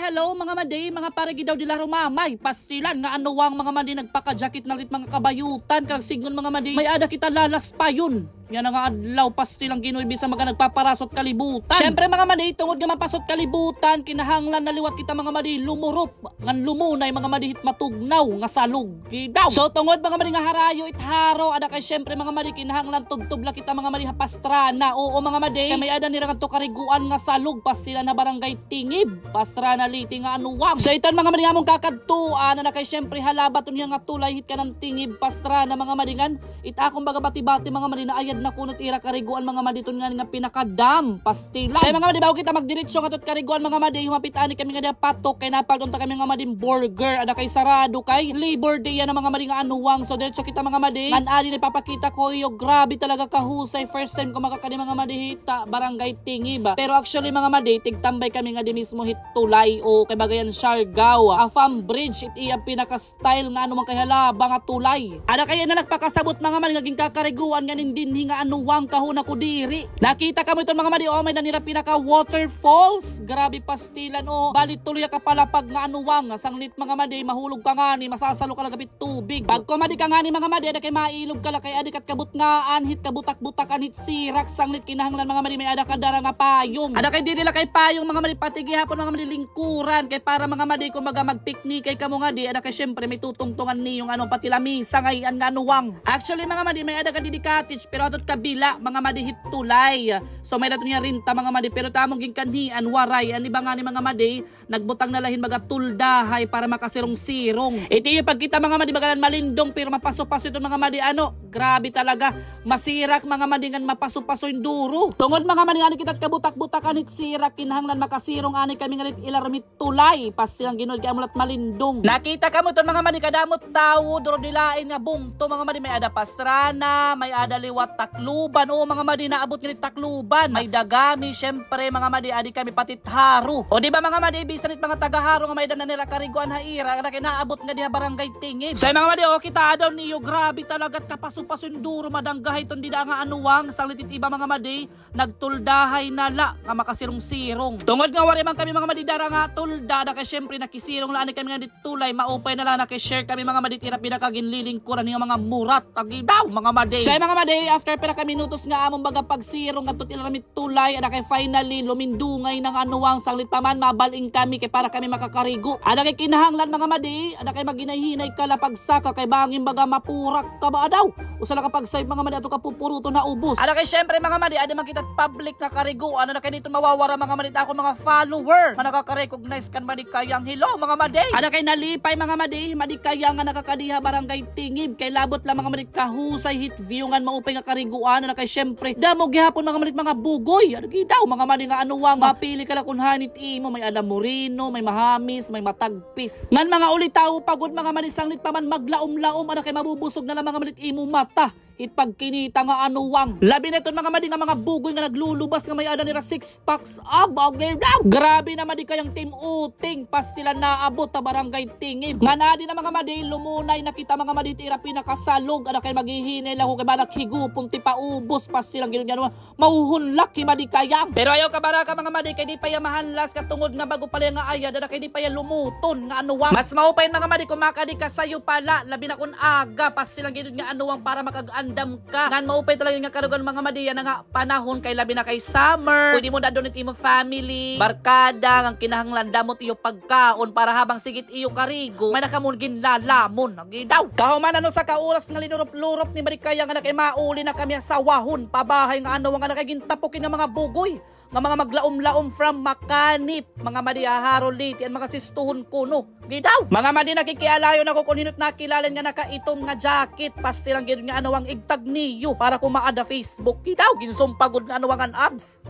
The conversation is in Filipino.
hello mga madi, mga paragi daw dila rumamay. Pastilan nga anuwang mga madi nagpaka-jacket na lit mga kabayutan. Kag sigon mga madi, may ada kita lalas pa yun. Yan nga adlaw pastilang Ginoy bisa mga nagpaparasot kalibutan. Syempre mga madi, tungod nga mapasot kalibutan, kinahanglan na liwat kita mga madi lumurop. Ngan lumunay mga madi hit matugnaw nga salug. Gidaw. So tungod mga madi nga harayo itharo, ada kay syempre mga madi kinahanglan tugtubla kita mga madi hapastrana. Oo mga madi, kay may ada nira nga to kariguan nga salug pastilan na barangay Tingib. Pastrana liti nga anuwang. So iton mga madi nga mong kakadtuan na kay syempre halabaton niya nga tulay hit ka ng Tingib pastrana mga madingan. Ita akong baga bati-bati mga madi na ayad na kunot ira kariguan mga maditon nga pinakadam pastilan. Say mga madi bago kita magdiretsyo katot kariguan mga madi, humapitani kami nga patok kay napaldon ta kami nga madi burger ada kay sarado kay Labor Day na mga madi nga anuwang. So diretso kita mga madi. Manali ni papakita ko yo, grabe talaga kahusay. First time ko makakani mga madi hita barangay Tingib. Pero actually mga madi tigtambay kami nga di mismo hit tulay o kay bagayan Siargao. Afam Bridge it iya pinaka-style nga anumang kay halaba nga tulay. Ada kay na nagpakasabot mga madi naging kakariguan nga nindinhi nga anuwang kahuna ko diri. Nakita kamo iton mga madi o may nanira pinaka waterfalls. Grabe pastilan o balit tuloy ka palapag nga anuwang sanglit mga madi mahulog ka nga ni masasalo ka lagapit tubig. Pag kumadi ka nga ni mga madi ada kay mailog ka la kay adikat kabut ngaan hit kabutak-butakan hit sirak sanglit kinahanglan mga madi may ada kadara nga payong. Ada kay diri la kay payong mga madi patigi hapon mga madi lingkuran kay para mga madi kumaga magpiknik kay kamo nga di ada kay syempre may tutungtungan ni yung ano pati lamisa ngayon nga anuwang. Actually mga madi may ada ka di cottage pero atot kabila mga madi hit tulay. So may dato niya rinta mga madi pero tamong ginkanhian waray ani ba nga ni mga madi nagbutang na lahin baga tuldahay para makasirong-sirong. Iti yung pagkita mga madi bagalan malindong pero mapaso-paso ito mga madi ano grabe talaga masirak mga madi ngan mapaso-paso yung duro. Tungod mga madi ani kitat kabutak-butakan hit sirak kinahanglan makasirong ani kami nga ilarmit tulay pas silang Ginod kay amulat malindong. Nakita kamo ton mga madi kadamot tawo duro dilain nga bungto mga madi may ada pastrana, may ada liwat takluban o mga madi naabot nga takluban, may dagami syempre mga madi adi kami patitharo. O di ba mga madi bisan it mga tagaharo nga may dan nila kariguan haira na kay naabot nga diha barangay Tingib. Say mga madi o kita daw niyo grabe talaga kapaso-paso duro madanggahay ton di da nga anuwang sanglit it iba mga madi nagtuldahay na la nga makasirong-sirong. Tungod nga wari man kami mga madi dara nga tulda da kay syempre nakisirong la ani kami nga ditulay maupay na lang na kay share kami mga madi tira pinakagin kuran nga mga murat agi daw mga madi. Say mga madi after pila ka minutos nga among baga pagsirong atot ilamit tulay ada kay finally lumindungay ng anuwang sanglit pa man mabaling kami kay para kami makakarigo. Ada kay kinahanglan mga madi ada kay maginahinay kala pagsaka kay bangin baga mapurak ka ba daw usala ka pagsave mga madi ato ka pupuruto na ubos. Ada kay syempre mga madi ada makita public na karigo ano na kay dito mawawara mga madi ako mga follower manakaka-recognize kan madi kayang hello mga madi. Ada kay nalipay mga madi kayang nga nakakadiha barangay Tingib kay labot lang mga madi kahusay hit view ngan maupay nga kariguan na kay syempre damo gihapon mga madi mga bugoy ano gidaw mga madi nga anuwang mapili ka la kun hanit imo may ada moreno may mahamis may matagpis ngan mga ulitaw pagod mga madi sanglit pa man maglaom-laom ana kay mabubusog na lang mga madi imo mata hit pagkinita nga anuwang. Labi na ito mga madi nga mga bugoy nga naglulubas nga may ada nila 6 packs okay daw. Grabe na madi kayang team uting pas sila naabot ta barangay Tingib. Nga na di na mga madi lumunay nakita mga madi tira pinakasalog ada kay maghihinay lang kay banak higupong ti paubos pas silang ginyan mahuhunlak ki madi kayang. Pero ayaw ka baraka mga madi kay di pa ya mahanlas katungod nga bago pala nga ayad ada kay di pa ya lumuton nga anuwang. Mas maupayin mga madi kumakadi ka sayo pala labi na kun aga pas silang ginyan nga anuwang para andam ka. Ngan maupay talaga nga karugan mga madiya na nga panahon kay labi na kay summer. Pwede mo dadon imo family, barkada, ang kinahanglan damot iyo pagkaon para habang sigit iyo karigo, may nakamulgin lalamon. Nagidaw. Kahuman ano sa kauras nga linurup-lurup ni Marikaya nga na kay mauli na kami sa wahon, pabahay nga ano nga nakagintapokin ng mga bugoy. Nga mga maglaom-laom from Makanip, mga madiyaharo liti, ang mga sistuhon kuno. Gidaw. Mga madi nakikialayo na kung hinot nakilalan nga nakaitom nga jacket, pas silang gid nga ano ang igtag niyo para kumaada Facebook. Gidaw, ginsumpagod nga ano ang abs.